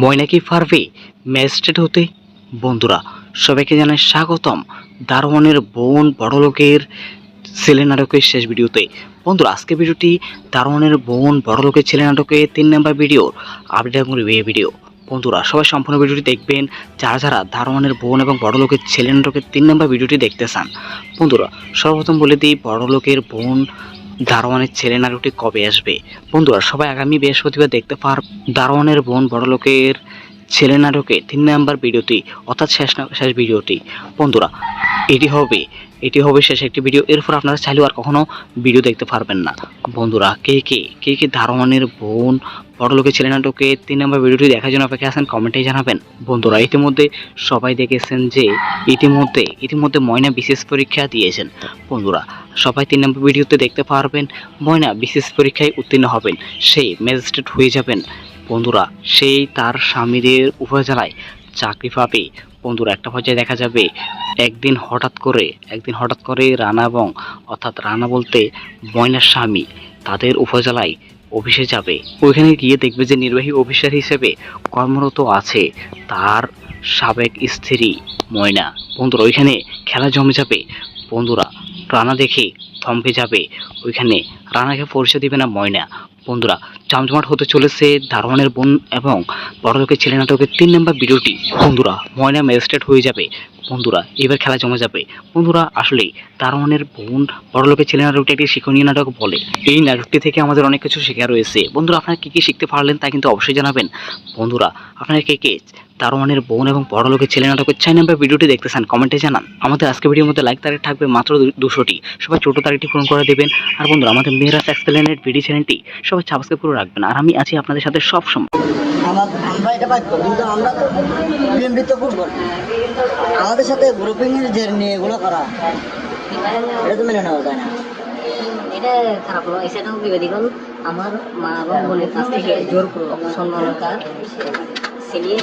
ময়না কি পারবে ম্যাজিস্ট্রেট হতে? বন্ধুরা সবাইকে জানাই স্বাগতম দারোয়ানের বোন বড়লোকের ছেলে নাটকের শেষ ভিডিওতে। বন্ধুরা আজকে ভিডিওটি দারোয়ানের বোন বড়লোকের ছেলে নাটকের 3 নম্বর ভিডিওর আপডেট এবং রিভিউ ভিডিও। বন্ধুরা সবাই সম্পূর্ণ ভিডিওটি দেখবেন যারা যারা দারোয়ানের বোন এবং বড়লোকের ছেলে নাটকের 3 নম্বর ভিডিওটি দেখতে চান। বন্ধুরা সর্বপ্রথম বলে দিই বড়লোকের বোন দারোয়ানের ছেলে নাটকটি কবে আসবে। বন্ধুরা সবাই আগামী বৃহস্পতিবার দেখতে পার দারোয়ানের বোন বড়লোকের ছেলে নাটকে 3 নম্বর ভিডিওটি, অর্থাৎ শেষ ভিডিওটি। বন্ধুরা এটি হবে শেষ একটি ভিডিও। এরপর আপনারা চাইলেও আর কখনো ভিডিও দেখতে পারবেন না। বন্ধুরা কে দারোয়ানের বোন বড়লোকের ছেলে নাটকে 3 নম্বর ভিডিওটি দেখার জন্য অপেক্ষা আছেন কমেন্টে জানাবেন। বন্ধুরা ইতিমধ্যে সবাই দেখেছেন যে ইতিমধ্যে ময়না বিশেষ পরীক্ষা দিয়েছেন। বন্ধুরা সবাই 3 নম্বর ভিডিওতে দেখতে পারবেন ময়না বিশেষ পরীক্ষায় উত্তীর্ণ হবেন, সেই ম্যাজিস্ট্রেট হয়ে যাবেন। বন্ধুরা সেই তার স্বামীদের উপজেলায় চাকরি পাবে। বন্ধুরা একটা পর্যায়ে দেখা যাবে একদিন হঠাৎ করে রানা এবং অর্থাৎ রানা বলতে ময়নার স্বামী তাদের উপজেলায় অফিসে যাবে। ওইখানে গিয়ে দেখবে যে নির্বাহী অফিসার হিসেবে কর্মরত আছে তার সাবেক স্ত্রী ময়না। বন্ধুরা ওইখানে খেলা জমে যাবে। বন্ধুরা রানা দেখে থমকে যাবে, ওইখানে রানাকে পরিচয় দিবে না ময়না। বন্ধুরা জমজমাট হতে চলেছে দারোয়ানের বোন এবং বড়লোকের ছেলে নাটকের 3 নম্বর ভিডিওটি। বন্ধুরা ময়না ম্যাজিস্ট্রেট হয়ে যাবে। বন্ধুরা এবার খেলা জমে যাবে। বন্ধুরা আসলেই দারোয়ানের বোন বড়লোকের ছেলে নাটকটি একটি শিক্ষণীয় নাটক বলে। এই নাটকটি থেকে আমাদের অনেক কিছু শেখা রয়েছে। বন্ধুরা আপনারা কি শিখতে পারলেন তা কিন্তু অবশ্যই জানাবেন। বন্ধুরা আপনারা কে দারোয়ানের বোন এবং বড়লোকের ছেলে নাটকের 6 নম্বর ভিডিওটি দেখতে চান কমেন্টে জানান। আমাদের আজকে ভিডিওর মধ্যে লাইক তারিখ থাকবে মাত্র 200টি, সবাই ছোট তারিখটি পূরণ করে দেবেন। আর বন্ধুরা আমাদের মেয়েরাজ এক্সপ্লেনেড ভিডিও চ্যানেলটি সবাই সাবস্ক্রাইব করে রাখবেন। আর আমি আছি আপনাদের সাথে সব সময়। আমরা এটা পাইতো, কিন্তু আমরা তো বিএমপি ফুটবল আমাদের সাথে গ্রুপিং এর যে নিয়ে এগুলো করা, এটা তো মেনে নেওয়া যায় না। এটা খারাপ হলো। এছাড়াও বিবাদীগণ আমার মা এবং বোনের কাছ থেকে জোর করলো সম্মানতার সিনিয়ে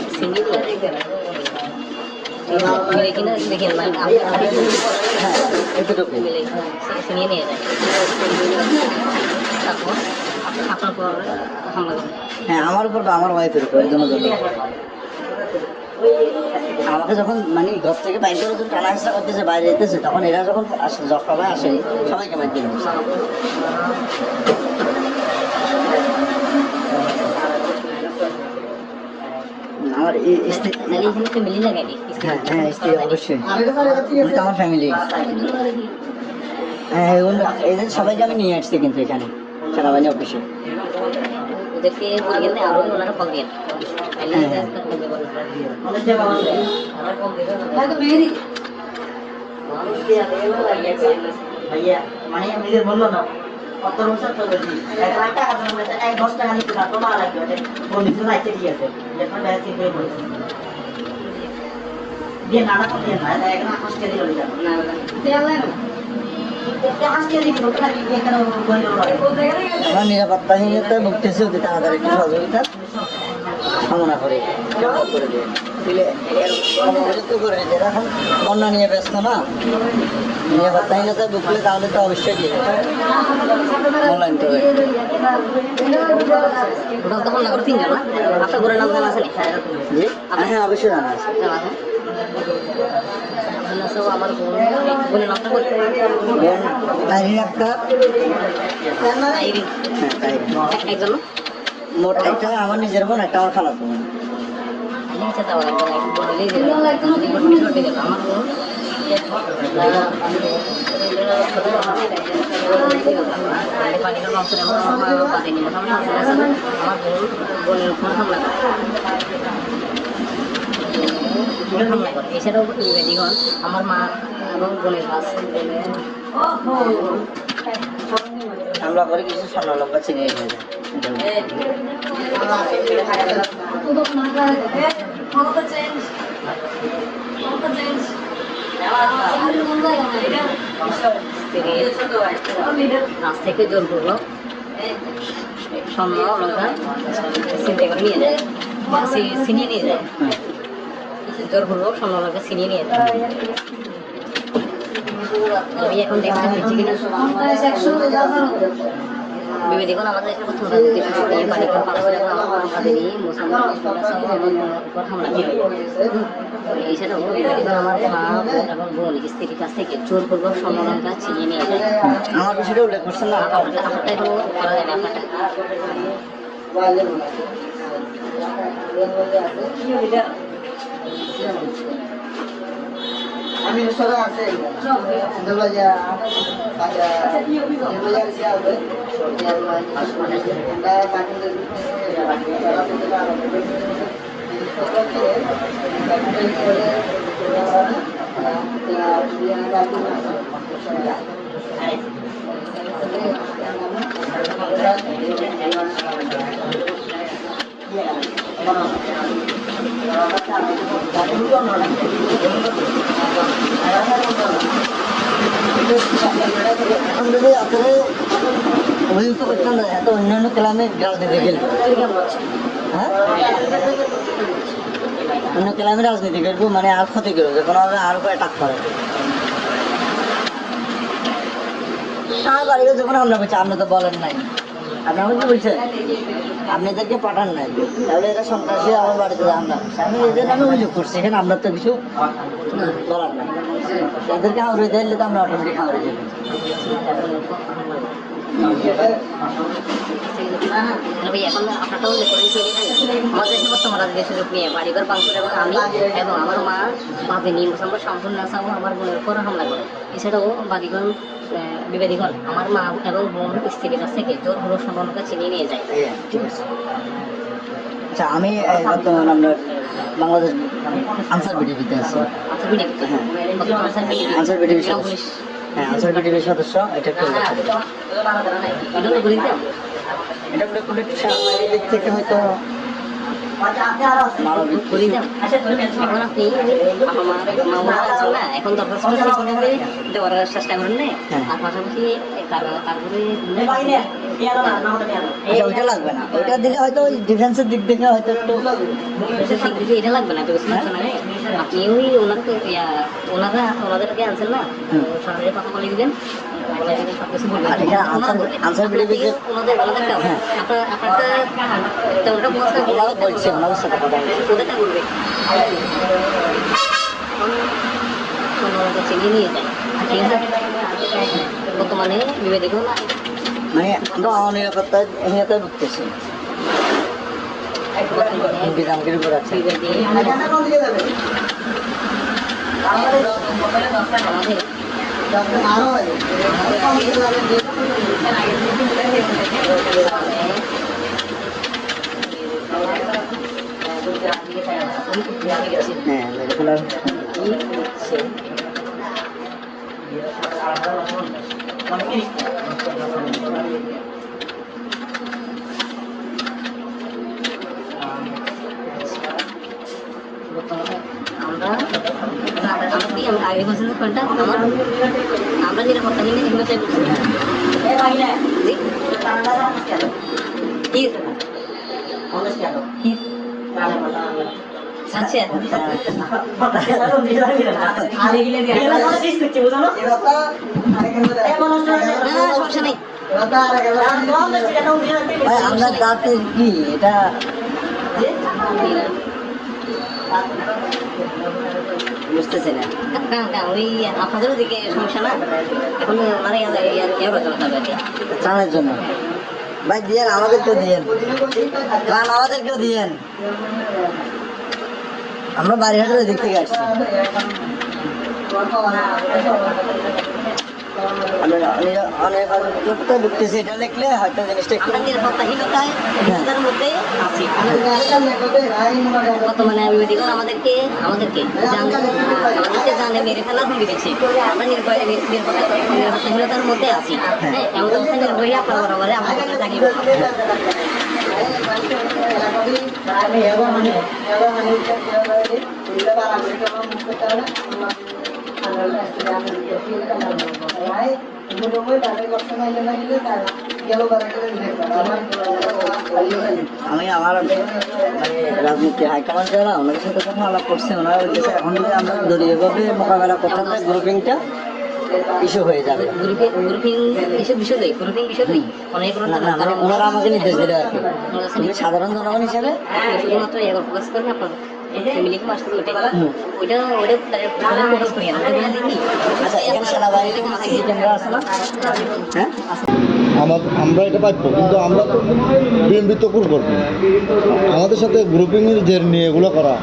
মিলে কিনা দেখে সিনিয়ে নিয়ে যায়। তারপর আপনার পর হামলা করে। হ্যাঁ আমার উপর বা আমার ওয়াইফের উপর জন্য আমাকে যখন মানে ঘর থেকে বাইর করে যখন টানা হেঁচড়া করতেছে, বাইরে যেতেছে, তখন এরা যখন আসে সবাই আসে সবাইকে বাইর দিয়ে দিচ্ছে। আমার ফ্যামিলি লাগে। হ্যাঁ স্ত্রী অবশ্যই, আমার ফ্যামিলি। হ্যাঁ এদের সবাইকে আমি নিয়ে আসছি কিন্তু এখানে সেনাবাহিনী অফিসে। ওদেরকে আরো ওনারা কল দিয়ে ভাইয়া মানে নিজের বললো না কত বছর চলে টাকা 10 টাকা নিতে পারতো না লাগবে বন্ধু লাইতে দিয়েছে যখন ব্যাংকে দিয়ে বলেছে দিয়ে নানা করে দিয়ে না এখন হাসকে দিল না আমরা নিরাপত্তাহীনতায় ভুগতেছি, অতি তাড়াতাড়ি একটু সহযোগিতা কামনা করি দিলে এখন বন্যা নিয়ে ব্যস্ত না, নিরাপত্তাহীনতায় ভুগলে তাহলে তো অবশ্যই কি মূল্যায়ন হবে। হ্যাঁ অবশ্যই জানা আছে। মোট একটা আমার নিজের বোন, একটা আমার খালাতো বোন। এছাড়াও আমার মা এবং বোনের কাছ আমরা করে কিছু স্বর্ণলঙ্কা চিনিয়ে নিয়ে যায়। কাছ থেকে জোর করলো স্বর্ণ লঙ্কা চিন্তা করে নিয়ে যায়, ছিনিয়ে নিয়ে যায়। জোর করলো স্বর্ণ লঙ্কা ছিনিয়ে নিয়ে যায়। আমি এখন দেখতে পাচ্ছি কিনা বিবেদিগণ আমাদের এখানে প্রথম রাজনীতি শুরু করে বাড়িঘর পাঁচশো আমাদেরই মুসলমান উপর হামলা করে এই সেটা বিবেদিগণ আমার মা এবং বোন স্ত্রীর কাছ থেকে জোরপূর্বক স্বর্ণলঙ্কা ছিনিয়ে নিয়ে যায়। আমার বিষয়টা উল্লেখ করছেন না? আপনারটা এখনো করা যায় না আপনারটা। আমি সরা আছে দলজা এখন যদি আপনারা অভিযুক্ত করতেন এত অন্যান্য ক্লামে রাজনীতি খেলবে, হ্যাঁ অন্য ক্লামে রাজনীতি করবো মানে আর ক্ষতি করবো যখন আমরা আর করে টাক করে আমার বাড়িতে যখন আমরা বলছি আপনি তো বলেন নাই, আপনি আমাকে কি বলছেন আপনাদেরকে পাঠান নাই, তাহলে এটা সন্ত্রাসী আমার বাড়িতে আমরা আমি এদের নামে অভিযোগ করছি, এখানে আমরা তো কিছু বলার নাই, এদেরকে হাওড়ে দিলে তো আমরা অটোমেটিক হাওড়ে যাবো। এখন আপনারটাও আমাদের দেশে বর্তমান রাজনীতি সুযোগ নিয়ে বাড়িঘর ভাঙচুর এবং আমি এবং আমার মা বাঁধেনি মুসলমান সম্পূর্ণ আসাম আমার বোনের উপর হামলা করে। এছাড়াও বাড়িঘর বিবাদীগণ আমার মা এবং বোন স্ত্রীর কাছ থেকে জোরপূর্বক সম্পর্কটা ছিনিয়ে নিয়ে যায়। আচ্ছা আমি বর্তমান আমরা বাংলাদেশ আনসার বিডিপিতে আছি। আনসার বিডিপি সদস্য, হ্যাঁ আনসার বিডিপির সদস্য। এটা একটু এটা দিক থেকে হয়তো এখন আপনি এখন দরখাস্ত দেওয়ার চেষ্টা করেন না, আর পাশাপাশি তারপরে ওইটা লাগবে না, ওইটা দিলে হয়তো ওই ডিফেন্সের দিক থেকে হয়তো একটু এটা লাগবে না। আপনি ওই ওনাদেরকে আনছেন না, সরকারি কথা বলে দিবেন, সবকিছু বলবেন। আনসার বিডিপিকে বলছে ওনাদের সাথে কথা বলছে। চিনিয়ে নিয়ে যায়, ঠিক আছে। বর্তমানে বিবেদিগণ মানে আমরা অনিরাপত্তায় এখানে ঢুকতেছি বিধানগির উপর আছে। হ্যাঁ রেগুলার আমরা নিরাপত্তা নিয়ে এগুলো চাই করছি। আচ্ছা সমস্যা নেই। আমরা দাঁতের কি এটা বুঝতেছি না। ওই আপনাদের ওদিকে সমস্যা না, এখন মানে ত্রাণের জন্য ভাই দিয়েন, আমাদেরকে দিয়েন ত্রাণ, আমাদেরকেও দিয়েন। আমরা বাড়িঘাটের দিক থেকে আসছি। ঢুকতেছি, এটা লিখলে হয়তো জিনিসটা একটু নিরাপত্তাহীনতার মধ্যে আছি। বর্তমানে আমাদেরকে জানে মেরে ফেলার হুমকি দিচ্ছে। আমরা নিরাপত্তাহীনতার মধ্যে আছি। হ্যাঁ, এমন অবস্থায় নির্ভয়ে আপনার বরাবরে আমাদের চাকরি আমি আমার রাজনীতি হাইকমান্ড যারা ওনাদের সাথে কথা আলাপ করছে, ওনারা বলতেছে এখন যদি আমরা দলীয়ভাবে মোকাবেলা করতে চাই গ্রুপিংটা, ইস্যু হয়ে যাবে। গ্রুপিং এসব বিষয় নেই, গ্রুপিং বিষয় নেই, অনেক না না না, ওনারা আমাকে নির্দেশ দিল আর কি। তুমি সাধারণ জনগণ হিসেবে শুধুমাত্র এবার ফোকাস করেন আপনার ফ্যামিলিকে মাস্ট ওইটা ফোকাস করি না, ওটা বলে দিই। আচ্ছা, এখানে সেনাবাহিনীতে কোনো সিসি ক্যামেরা আছে না? হ্যাঁ আছে। আমরা এটা পাইব, কিন্তু আমরা তো বিএমপি তো করবো। আমাদের সাথে গ্রুপিংয়ের যে নিয়ে এগুলো করা,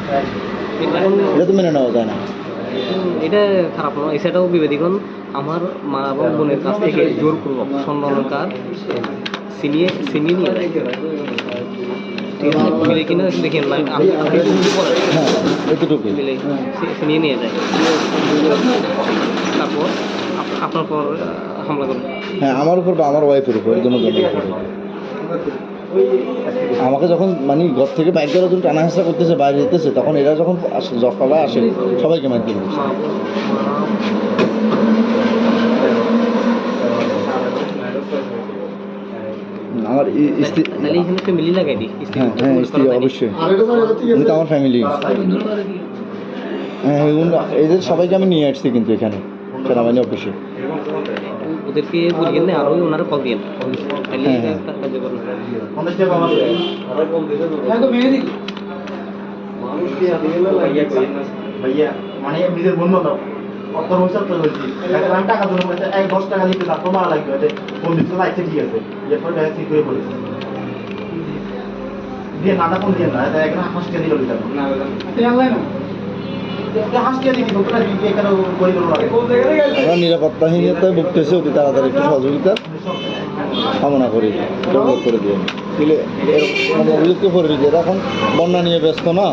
এটা তো মেনে নেওয়া যায় না। এটা খারাপ নয়, সেটাও বিবেদীগণ আমার মা এবং বোনের কাছ থেকে জোরপূর্বক স্বর্ণালঙ্কার ছিনিয়ে নিয়ে যায়। ঠিক আছে, মিলে কিনা দেখেন না, আমি বলেন হ্যাঁ, এতটুকু মিলে ছিনিয়ে নিয়ে যায়, তারপর আপনার পর হামলা করে। হ্যাঁ, আমার উপর বা আমার ওয়াইফের উপর, দুজনের উপর। আমাকে যখন মানে ঘর থেকে বাইক করার জন্য টানা হেঁচড়া করতেছে, বাইরে যেতেছে, তখন এরা যখন সকালে আসে সবাইকে মাইক দিয়ে দিচ্ছে। আমার স্ত্রী, তাহলে এখানে ফ্যামিলি লাগাই দিই। হ্যাঁ হ্যাঁ, স্ত্রী অবশ্যই, উনি তো আমার ফ্যামিলি। হ্যাঁ, এদের সবাইকে আমি নিয়ে আসছি কিন্তু এখানে সেনাবাহিনী অফিসে। ওদেরকে বলিয়েন না, আরও ওনারা কল দিয়ে তাহলে হ্যাঁ। কার্যকর না। ভাইয়া মানে নিজের বন্ধু দাও অত হিসাব তো বলছি আমি টাকা দিলাম, 10 টাকা দিতে তারপর মারা লাগবে, ফোন দিতে লাগছে, ঠিক আছে এরপর ব্যাগ ঠিক করে পড়েছে দিয়ে নাটা ফোন দিয়ে না, এখানে হাসতে দিল হাসতে দিচ্ছি তোমরা এখানে বই করবো আমরা নিরাপত্তাহীনতায় ভুগতেছে, অতি তাড়াতাড়ি একটু সহযোগিতা কামনা করি, ডেভেলপ করে দিয়ে দিলে মানে অভিযুক্ত করে দিচ্ছে। এরা এখন বন্যা নিয়ে ব্যস্ত না,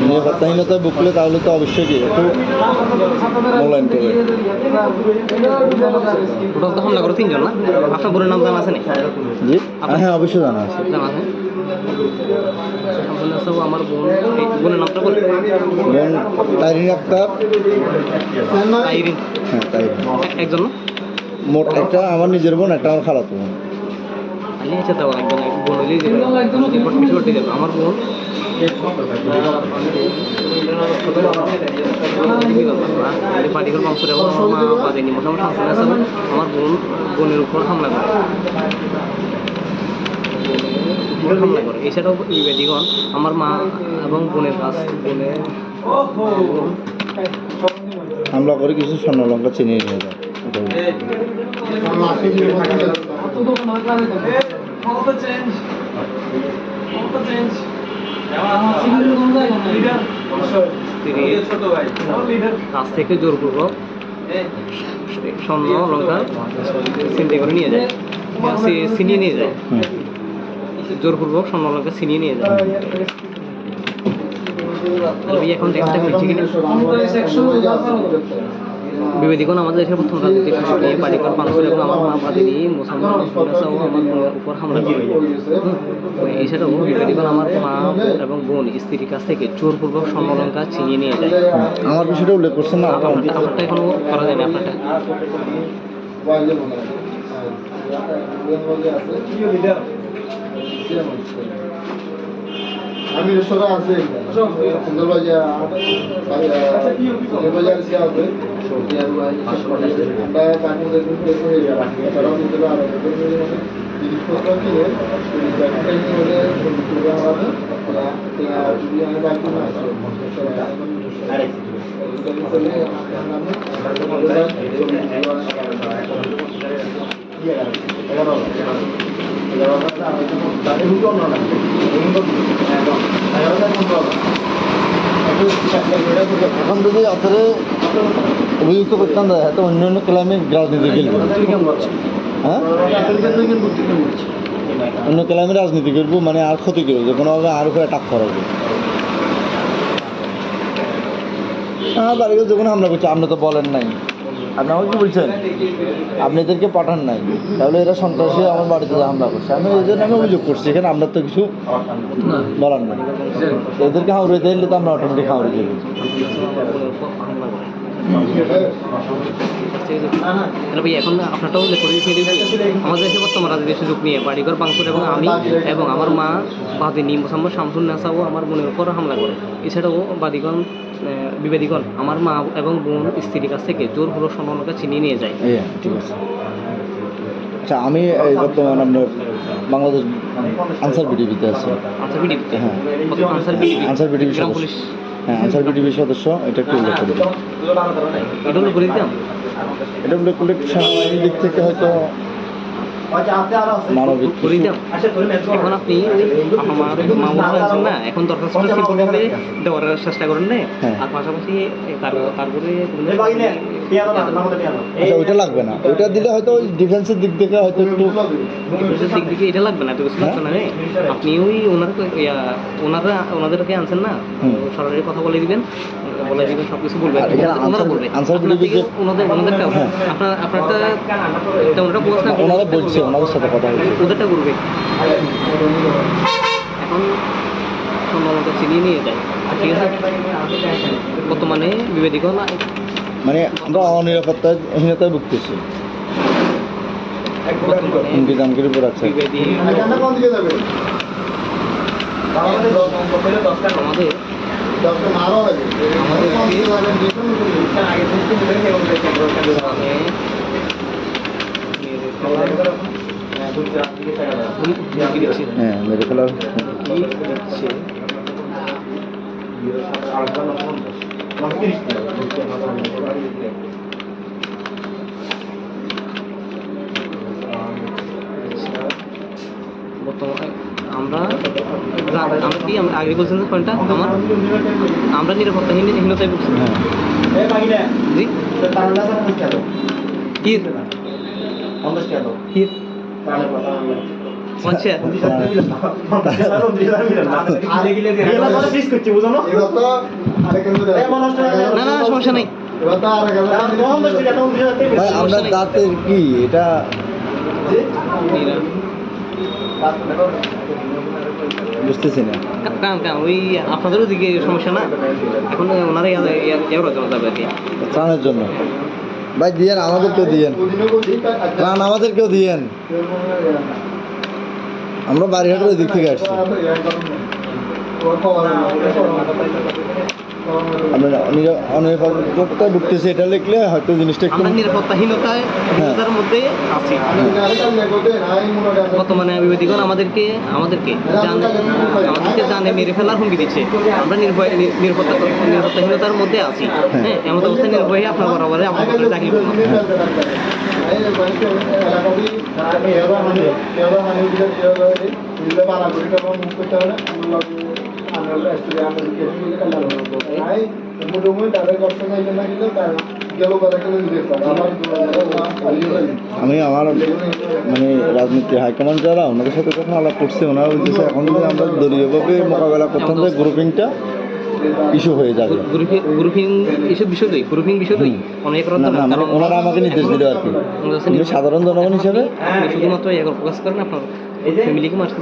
নিরাপত্তাহীনতায় ভুগলে তাহলে তো অবশ্যই কি একটু মূল্যায়ন করবে। টোটাল তো হামলা করে 3 জন না? আপনার বোনের নাম জানা আছে না? জি, হ্যাঁ অবশ্যই জানা আছে। জানা আছে। আমার বোনের নামটা বলে। বোন তাইরিন আক্তার। আইরিন। হ্যাঁ তাইরিন। একজন না? মোট একটা আমার নিজের বোন, একটা আমার খালাতো বোন। আলি আছে তাও একজন, বোন হইলেই যাবে, রিপোর্ট বেশি করতে যাবে। আমার বোন পার্টিকুলার বংশ এবং আমার মা বাজেনি, মোটামুটি আমার বোনের উপর হামলা করে। এছাড়াও বিবেদীগণ আমার মা এবং বোনের কাছ হামলা করে কিছু স্বর্ণলঙ্কা চিনিয়ে নিয়ে যায়। কাছ থেকে জোরপূর্বক স্বর্ণ অলঙ্কার ছিনতাই করে নিয়ে যায়, ছিনিয়ে নিয়ে যায়, জোরপূর্বক স্বর্ণ অলঙ্কার ছিনিয়ে নিয়ে যায়। এখন দেখতে হচ্ছে কিনা বিবেদীগণ আমাদের দেশের প্রথম রাজনীতির শাসক নিয়ে পারিকর পাংশুর এবং আমার মা বাদিনী মুসলমান ও আমার বোনের উপর হামলা করে। এছাড়াও বিবেদীগণ আমার মা এবং বোন স্ত্রীর কাছ থেকে জোরপূর্বক স্বর্ণ অলঙ্কার ছিনিয়ে নিয়ে যায়। আমার বিষয়টা উল্লেখ করছেন না? আপনারটা এখনো করা যায়নি। আপনারটা আমি রেস্তোরা আছে সুন্দর বাজার বাজার আছে আমরা কাকুদের হয়ে যাবে এছাড়াও নিতে পারবো জিনিসপত্র কিনে এখন যদি আপনাদের অভিযুক্ত করতাম হ্যাঁ তো অন্য অন্য ক্লামে রাজনীতি খেলবে। হ্যাঁ, অন্য ক্লামে রাজনীতি করবো, মানে আর ক্ষতি করবো, যে কোনোভাবে আর উপরে টাক করাবো। হ্যাঁ, বাড়িতে যখন হামলা করছে আপনি তো বলেন নাই, আপনি আমাকে কি বলছেন আপনাদেরকে পাঠান নাই, তাহলে এরা সন্ত্রাসী আমার বাড়িতে হামলা করছে, আমি এই জন্য আমি অভিযোগ করছি। এখানে আপনার তো কিছু বলার নাই, এদেরকে হাওড়ে দিলে তো আমরা অটোমেটিক হাওড়ে দেবো। তাহলে ভাই এখন আপনারটাও উল্লেখ করে দিয়েছি আমাদের দেশে বর্তমান রাজনীতির সুযোগ নিয়ে বাড়িঘর ভাঙচুর এবং আমি এবং আমার মা বাদিনী মোসাম্মদ শামসুন নাসাও আমার বোনের উপর হামলা করে। এছাড়াও বাদীগণ বিবাদীগণ আমার মা এবং বোন স্ত্রীর কাছ থেকে জোরপূর্বক সম্মানকে ছিনিয়ে নিয়ে যায়। ঠিক আছে। আচ্ছা, আমি এই বর্তমান আপনার বাংলাদেশ আনসার বিডিবিতে আছি। আনসার বিডিবিতে? হ্যাঁ, আনসার বিডিবি গ্রাম পুলিশ। হ্যাঁ, আনসার বিডিবির সদস্য। এটা একটু উল্লেখ করে দিন। এটা উল্লেখ করে দিতাম। এটা উল্লেখ করলে সেনাবাহিনীর দিক থেকে হয়তো মানবিক করে দিতাম। এখন আপনি আমার মা বোন আছেন না, এখন দরখাস্ত সিম্পলভাবে দেওয়ার চেষ্টা করেন না, হ্যাঁ। আর পাশাপাশি তারপরে আচ্ছা, ওইটা লাগবে না। ওইটা দিলে হয়তো ওই ডিফেন্সের দিক থেকে হয়তো একটু দিক দিকে এটা লাগবে না, তো কিছু লাগবে না রে। আপনি ওই ওনাদেরকে আনছেন না, সরাসরি কথা বলে দিবেন সব কিছু বলবেন, আর এখানে ওনারা বলবে আনসার বিডিবি যে ওনাদেরটা হ্যাঁ। আপনারটা ওনারা বলছে না, ওনারা বলছে, ওনাদের সাথে কথা বলছে। ওদেরটা করবে। এখন সম্ভবত চিনিয়ে নিয়ে যায়, ঠিক আছে। বর্তমানে বিবাদীগণ মানে আমরা অনিরাপত্তাহীনতায় ভুগতেছি। হুমকি দামকির উপর আছে। বিবাদী আমাদের হ্যাঁ, মেরে ফেলার বর্তমানে আমরা কি আগে বলছেন যে পয়েন্টটা আমরা নিরাপত্তাহীনতায় ভুগছি। জি আচ্ছা, না না সমস্যা নেই। ভাই, আমরা দাঁতের কি এটা বুঝতেছি না। কারণ ওই আপনাদের ওদিকে সমস্যা না, এখন ওনারা যাবে আর কি ত্রাণের জন্য। ভাই দিয়েন, আমাদেরকেও দিয়েন ত্রাণ, আমাদেরকেও দিয়েন। আমরা বাড়িহাটের দিক থেকে আসছি। আমরা অনিরাপত্তায় ভুগতেছি এটা লিখলে হয়তো জিনিসটা একটু আমরা নিরাপত্তাহীনতার মধ্যে আছি। বর্তমানে বিবাদীগণ আমাদেরকে জানে মেরে ফেলার হুমকি দিচ্ছে। আমরা নিরাপত্তাহীনতার মধ্যে আছি। হ্যাঁ, এমন অবস্থায় নির্ভয়ে আপনার বরাবরে আপনার চাকরি করবো। আমি আমার মানে রাজনীতি হাইকমান্ড যারা ওনাদের সাথে যখন আলাপ করছি, ওনারা বলতেছে এখন যদি আমরা দলীয়ভাবে মোকাবেলা করতাম তাহলে গ্রুপিংটা ইস্যু হয়ে যাবে। গ্রুপিং এসব বিষয়ই অনেক না, মানে ওনারা আমাকে নির্দেশ দিল আর কি। কিন্তু সাধারণ জনগণ হিসেবে শুধুমাত্র ফোকাস করেন আপনার ফ্যামিলিকে মারতে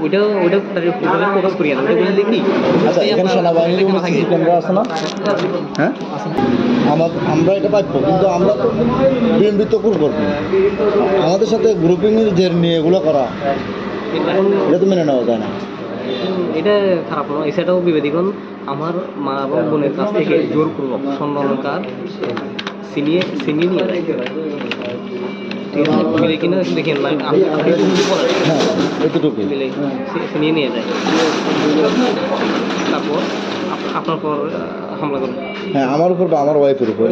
ওইটা ফোকাস করি না, দেখি। আচ্ছা, এখানে সেনাবাহিনীর সিসি ক্যামেরা আছে না? হ্যাঁ, আমরা এটা পাইব, কিন্তু আমরা তো বিএমপি তো করবো। আমাদের সাথে গ্রুপিংয়ের যে নিয়ে এগুলো করা, এটা তো মেনে নেওয়া যায় না। এটা খারাপ নয়। এছাড়াও বিবাদীগণ আমার মা এবং বোনের কাছ থেকে জোরপূর্বক সম্মানকার ছিনিয়ে নিয়ে যায়। ঠিক আছে, মিলে কিনা দেখেন না, হ্যাঁ, এতটুকু মিলে ছিনিয়ে নিয়ে যায়। তারপর আপনার পর হামলা করে। হ্যাঁ, আমার উপর বা আমার ওয়াইফের উপর,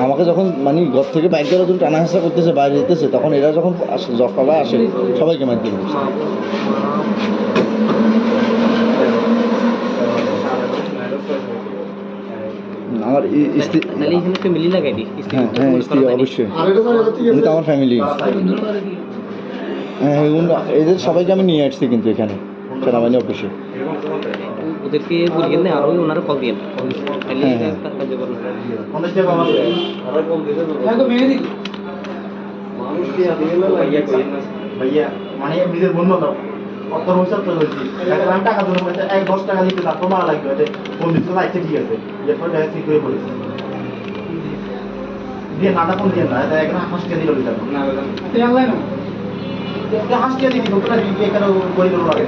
আমাকে যখন মানে ঘর থেকে বাইক করার জন্য টানা হেঁচড়া করতেছে, বাইরে যেতেছে, তখন এরা যখন সকালে আসে সবাইকে মাইক দিয়ে বলছে। আমার স্ত্রী, ফ্যামিলি লাগাই দিই। হ্যাঁ, স্ত্রী অবশ্যই, উনি তো আমার ফ্যামিলি। হ্যাঁ, এদের সবাইকে আমি নিয়ে আসছি কিন্তু এখানে সেনাবাহিনী অফিসে। ওদেরকে বলিয়েন না, আরও ওনারা কল দিয়ে ভাইয়া মানে নিজের বন্ধু দাও অত পয়সা তো হয়েছি এখন আমি টাকা জন্য বলেছে 10 টাকা দিতে তারপর মারা লাগবে যে কোন দিকে লাইটে ঠিক আছে এরপর দেখা ঠিক করে বলেছে দিয়ে নাটা কোন দিয়ে না এটা এখন হাসতে দিল দিলাম হাসতে দিবি তোমরা দিবি এখানে বই করো লাগে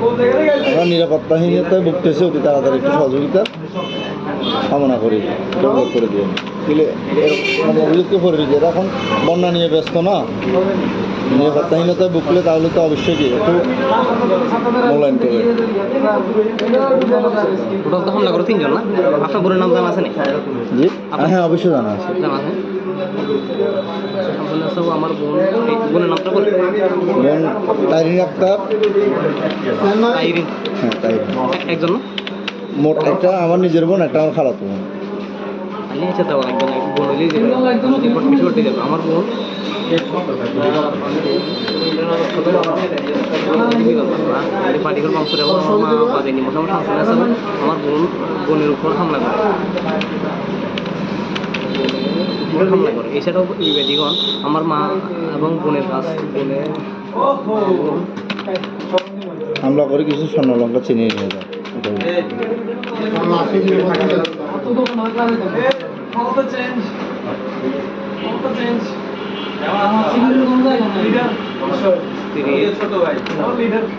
আমরা নিরাপত্তাহীনতায় ভুগতেছি, অতি তাড়াতাড়ি একটু সহযোগিতা কামনা করি, এটা উল্লেখ করে দিয়ে দিলে মানে অভিযোগকে পড়ে দিচ্ছে। এখন বন্যা নিয়ে ব্যস্ত না, নিরাপত্তাহীনতায় ভুগলে তাহলে তো অবশ্যই কি একটু মূল্যায়ন করবে। টোটাল তো হামলা করে 3 জন না? আপনার বোনের নাম জানা আছে না? জি হ্যাঁ অবশ্যই জানা আছে। জানা আছে? শামসুন্নাহার সাহেব আমার বোন, এই বোনের নামটা বলে। বোন তাইরিন আক্তার, তাইরিন। হ্যাঁ তাইরিন একজন না? মোট একটা আমার নিজের বোন, একটা আমার খালাতো বোন। আলি আছে দাও একজন, এক বোন হইলেই যাবে। রিপোর্ট বেশি করতে যাবে। আমার বোন পার্টিকুলার বাংসুর এবং আমার মা বাদেনি মোটামুটি শামসুন্নাহার সাহেব আমার বোনের উপর হামলা করে। হামলা করে এছাড়াও নিবেদিগণ আমার মা এবং বোনের কাছ হামলা করে কিছু স্বর্ণলঙ্কা চিনিয়ে নিয়ে যায়।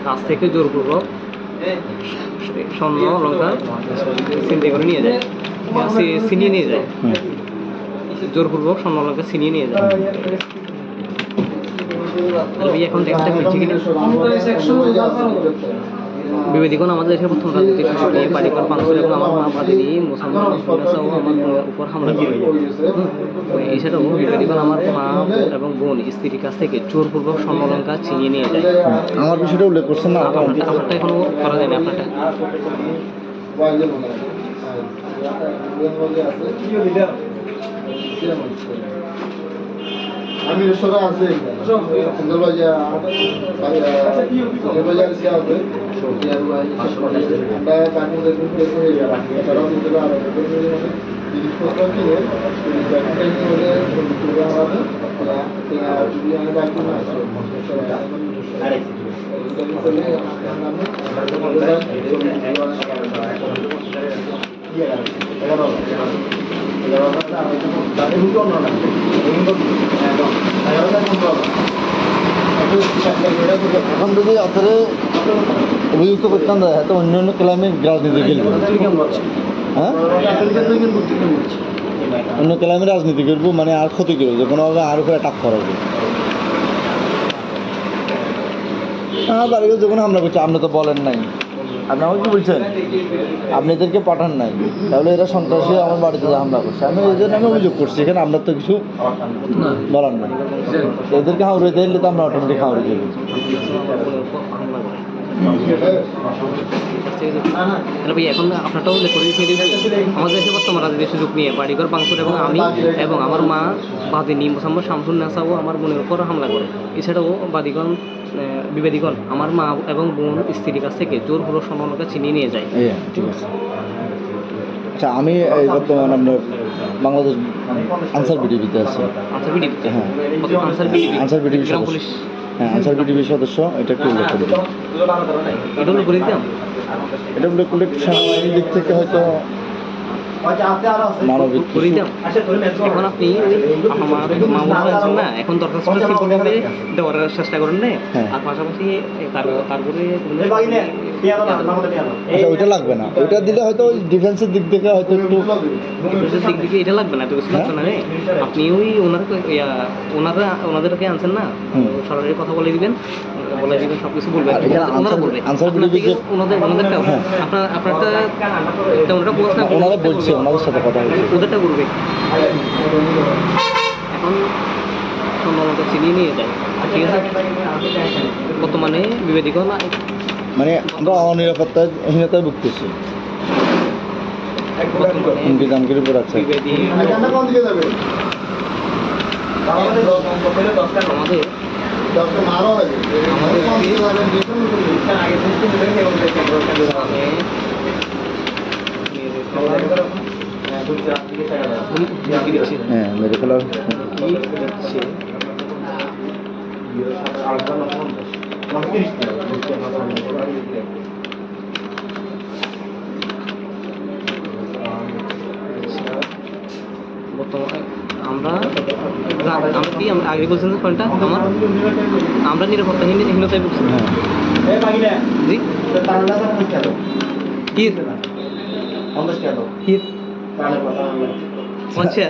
কাছ থেকে জোরপূর্বক স্বর্ণ অলঙ্কার চিন্তা করে নিয়ে যায়, ছিনিয়ে নিয়ে যায়, জোরপূর্বক স্বর্ণ অলঙ্কার ছিনিয়ে নিয়ে যায়। এখন দেখতে হচ্ছে কিনা বিবেদিগণ আমাদের দেশের প্রথম রাজনীতির সুযোগ নিয়ে পারিকর পাংশুর এবং আমার মা বাদিনী মোসাম্মদ ও আমার বোনের উপর হামলা করে। এছাড়াও বিবেদিগণ আমার মা এবং বোন স্ত্রীর কাছ থেকে জোরপূর্বক স্বর্ণ অলঙ্কার ছিনিয়ে নিয়ে যায়। আমার বিষয়টা উল্লেখ করছেন না? আপনারটা এখনো করা যায়নি। আপনারটা আমি রেস্তোরাঁ আছে সুন্দরবাজার সুন্দরবাজার সে আছে আমরা কাকুন দেখুন তারাও নিতে পারে জিনিসপত্র কিনে হলে যদি আমি বাকি না এখন যদি অতরে অভিযুক্ত করতাম হয়তো অন্য অন্য ক্লামে রাজনীতি খেলবো। হ্যাঁ অন্য ক্লামে রাজনীতি করবো, মানে আর ক্ষতি করবো, যে কোনোভাবে আর উপরে টাক করা হবে। হ্যাঁ বাড়িতে যখন হামলা করছে আপনি তো বলেন নাই, আপনি আমাকে কি বলছেন আপনি এদেরকে পাঠান নাই, তাহলে এরা সন্ত্রাসী আমার বাড়িতে হামলা করছে, আমি এদের নামে অভিযোগ করছি, এখানে আপনার তো কিছু বলার নাই। এদেরকে হাওড়ে দিলে তো আমরা অটোমেটিক হাওড়ে যাবো। এখন আপনারটাও উল্লেখ করে আমাদের দেশে বর্তমান রাজনীতির সুযোগ নিয়ে বাড়িঘর পাংশুর এবং আমি এবং আমার মা বাদিনী মোসাম্মদ শামসুন্নাহার ও আমার বোনের উপর হামলা করে। এছাড়াও বিবেদিগণ আমার মা এবং বোন স্ত্রীর কাছ থেকে জোরপূর্বক স্বর্ণ অলঙ্কার ছিনিয়ে নিয়ে যায়। ঠিক আছে। আচ্ছা আমি এই বর্তমান আপনার বাংলাদেশ আনসার বিডিবিতে আছি। আনসার বিডিবিতে? হ্যাঁ আনসার বিডিবি গ্রাম পুলিশ। হ্যাঁ আনসার বিডিবির সদস্য। এটা একটু উল্লেখ করে দিন। এটা উল্লেখ করে দিতাম। এটা উল্লেখ করলে সাংবাদিক দিক থেকে হয়তো মানবিক এখন আপনি আমার মামুন আছেন না, এখন দরখাস্ত দেওয়ার চেষ্টা করেন না, আর পাশাপাশি তারপরে আচ্ছা ওইটা লাগবে না, ওইটা দিলে হয়তো ওই ডিফেন্সের দিক থেকে হয়তো একটু দিক থেকে এটা লাগবে না, তো কিছু লাগবে না। আপনি ওই ওনাদেরকে আনছেন না, সরাসরি কথা বলে দিবেন, সবকিছু বলবেন, ওনারা বলবে ওনাদেরটা আপনারটা ওনারা বলছে, ওনারা বলছে, ওনাদের সাথে কথা বলছে, ওদেরটা করবে। এখন সম্ভবত চিনিয়ে নিয়ে যায়, ঠিক আছে। বর্তমানে বিবেদিগণ মানে আমরা অনিরাপত্তাহীনতায় ভুগতেছি, হুমকি দামকির উপর আছে। হ্যাঁ মেরে ফেলার কি আগে বলছেন যে পয়েন্টটা আমরা নিরাপত্তাহীনতায় ভুগছি। হ্যাঁ জি তাহলে স্যার কি খেলো কি অন্ধ খেলো কি তাহলে কথা আচ্ছা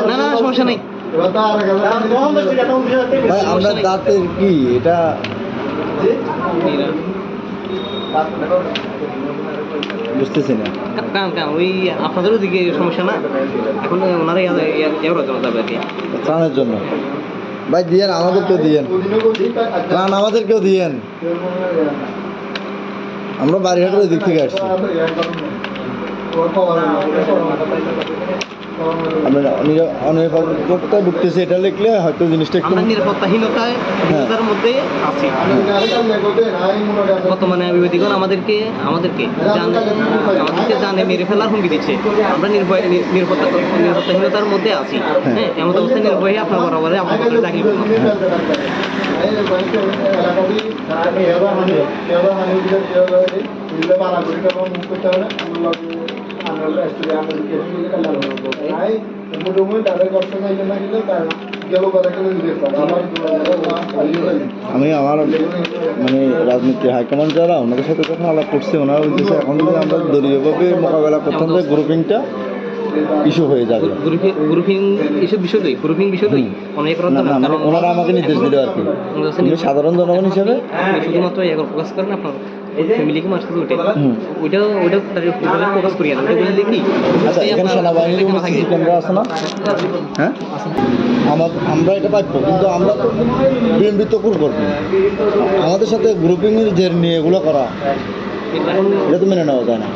না না সমস্যা নেই। ভাই আমরা দাঁতের কি এটা বুঝতেছি না। কারণ ওই আপনাদের ওদিকে সমস্যা না, এখন ওনারা এবার যাবে আর কি। ত্রাণের জন্য ভাই দিয়েন, আমাদেরকেও দিয়েন ত্রাণ, আমাদেরকেও দিয়েন। আমরা বাড়িঘাটের ওই দিক থেকে আসছি। আমরা অনিরাপত্তায় ভুগতেছি এটা লিখলে হয়তো জিনিসটা একটু আমরা নিরাপত্তাহীনতার মধ্যে আছি। বর্তমানে বিবাদীগণ আমাদেরকে জানে মেরে ফেলার হুমকি দিচ্ছে। আমরা নিরাপত্তাহীনতার মধ্যে আছি। হ্যাঁ, এমন অবস্থায় নির্ভয়ে আপনার বরাবরে আপনার চাকরি করবো। আমি আমার মানে রাজনীতি হাইকমান্ড যারা ওনাদের সাথে যখন আলাপ করছি, ওনারা বলতেছে এখন যদি আমরা দলীয়ভাবে মোকাবেলা করতাম তাহলে গ্রুপিংটা ইস্যু হয়ে যাবে। গ্রুপিং এসব বিষয়ই অনেক না না মানে ওনারা আমাকে নির্দেশ দিল আর কি, কিন্তু সাধারণ জনগণ হিসাবে শুধুমাত্র এখন ফোকাস করেন আপনার ফ্যামিলিকে মারতে ওইটা ফোকাস করি না, ওইটা দেখি। আচ্ছা এখানে সেনাবাহিনীর কোনো সিসি ক্যামেরা আছে না? হ্যাঁ আমরা এটা পাইব, কিন্তু আমরা তো বিএমপি তো করবো, আমাদের সাথে গ্রুপিংয়ের জের নিয়ে এগুলো করা এটা তো মেনে নেওয়া যায় না।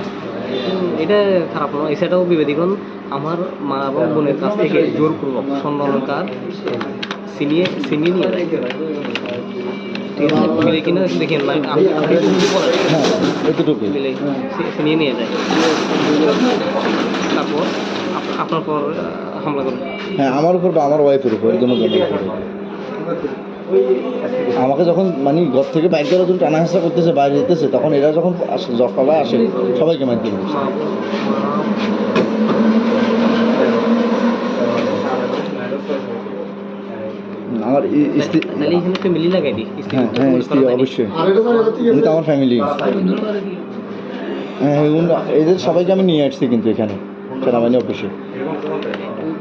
এটা খারাপ নয়, এছাড়াও বিবাদীগণ আমার মা এবং বোনের কাছ থেকে জোরপূর্বক স্বর্ণ অলংকার ছিনিয়ে নিয়ে যায়। ঠিক আছে, মিলে কিনা দেখেন না, আপনি যদি বলেন হ্যাঁ এতটুকু মিলে ছিনিয়ে নিয়ে যায়, তারপর আপনার পর হামলা করেন। হ্যাঁ আমার উপর বা আমার ওয়াইফের উপর, দুজনের উপর। আমাকে যখন মানে ঘর থেকে বাইক করার জন্য টানা হেঁচড়া করতেছে, বাইরে যেতেছে, তখন এরা যখন আসে জফকালায় আসে সবাইকে মাইক দিয়ে বলছে। আমার স্ত্রী, তাহলে এখানে ফ্যামিলি লাগাই দিই। হ্যাঁ হ্যাঁ স্ত্রী অবশ্যই, উনি তো আমার ফ্যামিলি। হ্যাঁ এদের সবাইকে আমি নিয়ে আসছি কিন্তু এখানে সেনাবাহিনী অফিসে।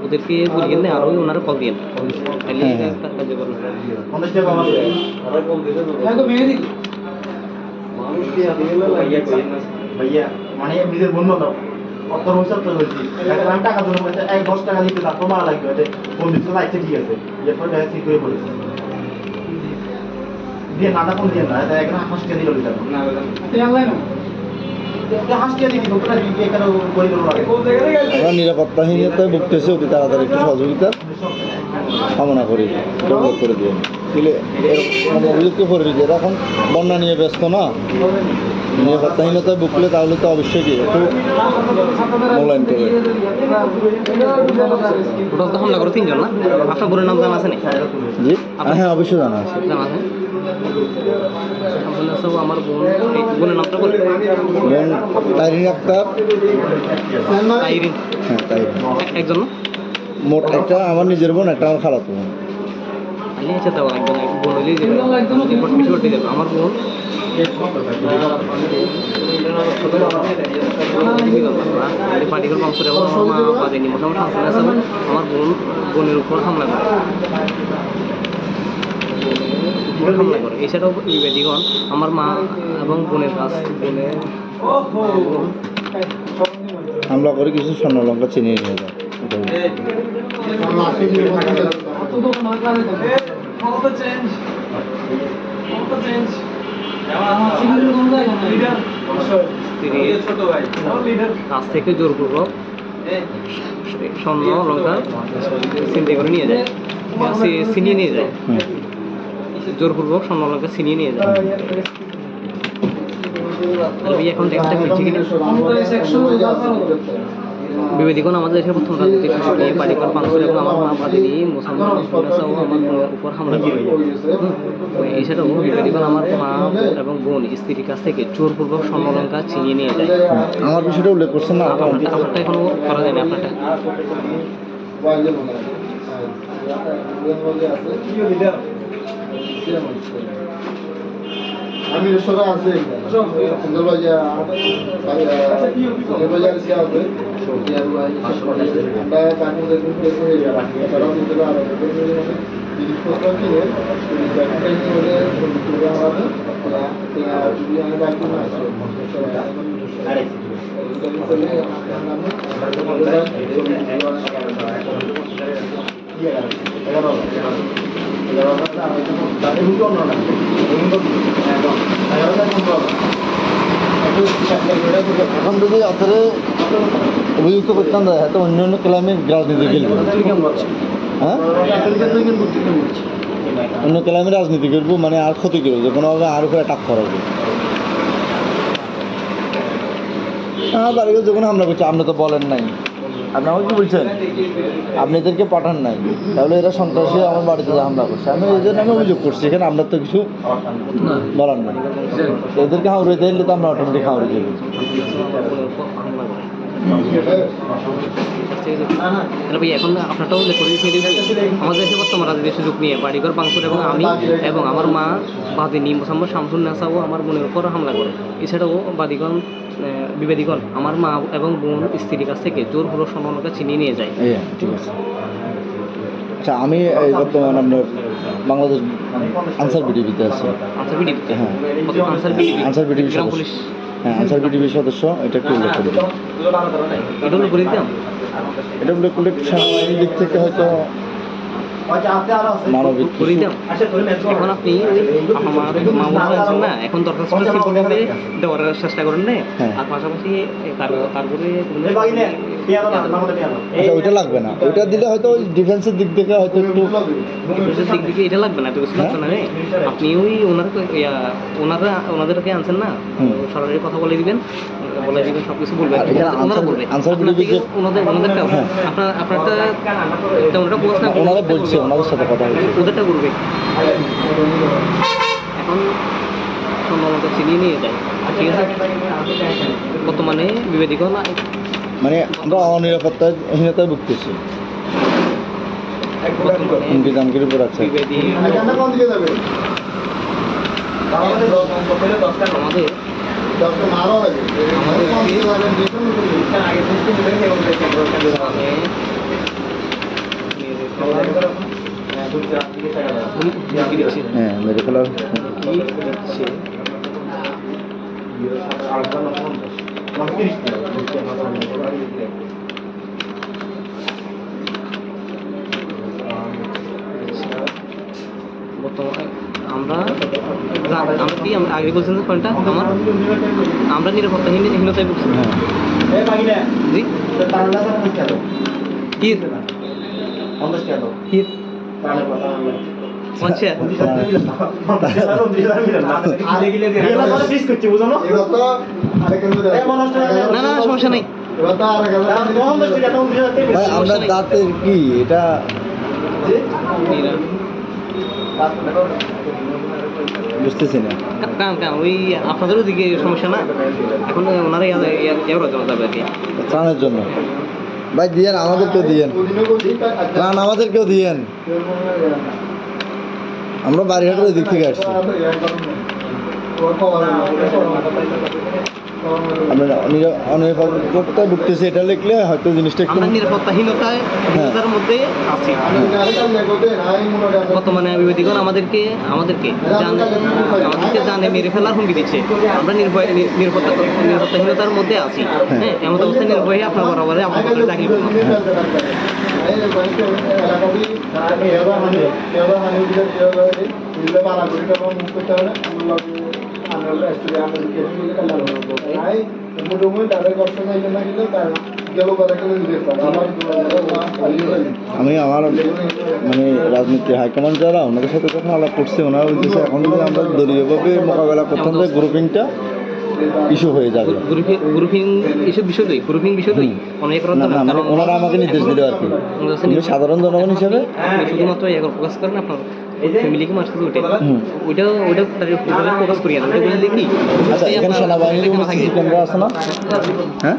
ওদেরকে বলিয়ে না, আরও ওনারা কল দিয়ে তাহলে কার্যকর না। ভাইয়া মানে নিজের বন্ধু দাও অত পয়সা তো হয়েছি আমি টাকা জন্য 10 টাকা দিতে তারপর মারা লাগবে ফোন দিতে লাগছে, ঠিক আছে এরপর ব্যাস ঠিক হয়ে পড়েছে দিয়ে নাটা ফোন দিয়ে না এখানে হাসতে দিল হাসতে দিবি তোমরা দিকে এখানে বই করো আমরা নিরাপত্তাহীনতায় ভুগতেছি, অতি তাড়াতাড়ি একটু সহযোগিতা কামনা করি, এটা উল্লেখ করে দিয়ে দিলে মানে অভিযোগকে পড়ে দিচ্ছে। এরা এখন বন্যা নিয়ে ব্যস্ত না, নিরাপত্তাহীনতায় ভুগলে তাহলে তো অবশ্যই কি একটু মূল্যায়ন করবে। ওটা তো হামলা করে 3 জন না? আপনার বোনের নাম জানা আছে না? জি হ্যাঁ অবশ্যই জানা আছে। জানা আছে। আমার বোনের নামটা বলে বোন তাইরিন আক্তার। তাইরিন, হ্যাঁ তাইরিন একজন না? মোট একটা আমার নিজের বোন, একটা আমার খালাতো বোন। আচ্ছা দেওয়া একজন বোন হইলেই যাবে, বেশি করতে যাবে। আমার বোন পার্টিকুলার বংশের এবং মা বাদেনি মোটামুটি আমার বোনের উপর হামলা করে। এছাড়াও বিবাদীগণ আমার মা এবং বোনের কাছ হামলা করে কিছু স্বর্ণলঙ্কা চিনিয়ে নিয়ে যায়। কাছ থেকে জোরপূর্বক স্বর্ণ অলঙ্কার ছিনতাই করে নিয়ে যায়, ছিনিয়ে নিয়ে যায়, জোরপূর্বক স্বর্ণ অলঙ্কার ছিনিয়ে নিয়ে যায়। এখন দেখতে মিলছে কিনা বিবেদিগণ আমাদের দেশের প্রথম রাজনীতির শাসক নিয়ে বাড়িঘর ভাঙচুর এবং আমার মা বাদিনী মোসাম্মদ সহ আমার বোনের উপর হামলা করে। এছাড়াও বিবেদিগণ আমার মা এবং বোন স্ত্রীর কাছ থেকে জোরপূর্বক স্বর্ণলঙ্কা ছিনিয়ে নিয়ে যায়। আমার বিষয়টা উল্লেখ করছেন না আপনারটা এখনো করা যায়নি আপনারটা। আমি রেস্তোরাঁ আছে সুন্দর বাজার আছে জিনিসপত্র কিনে এখন যদি অথরে অভিযুক্ত করতাম হয়তো অন্য অন্য ক্লামে রাজনীতি খেলবে। হ্যাঁ, অন্য ক্লামে রাজনীতি করবো মানে আর ক্ষতি করবো যে কোনোভাবে আর উপরে টাক করাবো। আমার বাড়িতে যখন হামলা করছে আপনি তো বলেন নাই, আপনি আমাকে কি বলছেন আপনি এদেরকে পাঠান নাই, তাহলে এরা সন্ত্রাসী আমার বাড়িতে হামলা করছে, আমি এদের নামে অভিযোগ করছি, এখানে আপনার তো কিছু বলার নাই। এদেরকে হাওড়ে দিলে তো আমরা অটোমেটিক হাওড়ে যাবো। ভাই এখন আপনারটাও উল্লেখ করে দিচ্ছি, আমাদের দেশে বর্তমান রাজনীতির সুযোগ নিয়ে বাড়িঘর ভাঙচুর এবং আমি এবং আমার মা বাদিনী মোসাম্মদ শামসুন নাসাও আমার বোনের উপর হামলা করে। এছাড়াও বিবেদিগণ আমার মা এবং বোন স্ত্রীর কাছ থেকে জোরপূর্বক স্বর্ণলঙ্কা ছিনিয়ে নিয়ে যায়। ঠিক আছে। আচ্ছা, আমি এই বর্তমান আপনার বাংলাদেশ আনসার বিডিপিতে আছি। আনসার বিডিপিতে? হ্যাঁ, আনসার বিডিপি গ্রাম পুলিশ। হ্যাঁ, আনসার বিডিপির সদস্য। এটা একটু উল্লেখ করে দিন। এটা উল্লেখ করে দিতাম। এটা উল্লেখ করলে সাংবাদিক দিক থেকে হয়তো মানবিক করে দিতাম। এখন আপনি আমার মামলা আছেন না, এখন দরখাস্ত সিম্পলভাবে দেওয়ার চেষ্টা করেন না, আর পাশাপাশি তারপরে আচ্ছা, ওইটা লাগবে না, ওইটা দিলে হয়তো ওই ডিফেন্সের দিক থেকে হয়তো একটু দিক থেকে এটা লাগবে না, এত কিছু লাগবে না। আপনি ওই ওনাদেরকে আনছেন না, সরাসরি কথা বলে দিবেন সবকিছু বলবেন, ওনারা বলবে ওনাদেরটা আপনারটা ওনারা বলছে না, ওনারা বলছে, ওনাদের সাথে কথা বলছে, ওদেরটা করবে। এখন সম্ভবত চিনিয়ে নিয়ে যায়, ঠিক আছে। বর্তমানে বিবেদিগণ মানে আমরা অনিরাপত্তাহীনতায় ভুগতেছি, হুমকি দামকির উপর আছে। হ্যাঁ, মেরে ফেলার আমরা কি আগে বলছেন যে পয়েন্টটা আমরা নিরাপত্তাহীনতায় ভুগছি। জি, না সমস্যা নেই। আমরা দাঁতের কি এটা বুঝতেছি না, ওই আপনাদেরও দিকে সমস্যা না, এখন ওনারা যাবে আর কি ত্রাণের জন্য। ভাই দিয়েন, আমাদেরকেও দিয়েন ত্রাণ, আমাদেরকেও দিয়েন। আমরা বাড়িঘাটের ওই দিক থেকে আসছি। আমরা অনিরাপত্তায় ভুগতেছি, এটা লিখলে হয়তো জিনিসটা একটু নিরাপত্তাহীনতার মধ্যে আছি। বর্তমানে বিবেদিগণ আমাদেরকে জানে মেরে ফেলার হুমকি দিচ্ছে, আমরা নিরাপত্তাহীনতার মধ্যে আছি। হ্যাঁ, এমন অবস্থায় নির্ভয়ে আপনার বরাবরে আপনার চাকরি করুন। আমি আমার মানে রাজনীতি হাইকমান্ড যারা ওনাদের সাথে যখন আলাপ করছি, ওনারা বলতেছে এখন যদি আমরা দলীয়ভাবে মোকাবেলা করতাম যে গ্রুপিংটা, ইস্যু হয়ে যাবে। গ্রুপিং এসব বিষয়ই অনেক না না মানে ওনারা আমাকে নির্দেশ দিল আর কি, কিন্তু সাধারণ জনগণ হিসেবে শুধুমাত্র এখন ফোকাস করেন আপনার ফ্যামিলিকে মারতে ওইটা ফোকাস করিয়া ওইটা বললে কি আচ্ছা এখানে সেনাবাহিনীর কোনো সিসি ক্যামেরা আছে না? হ্যাঁ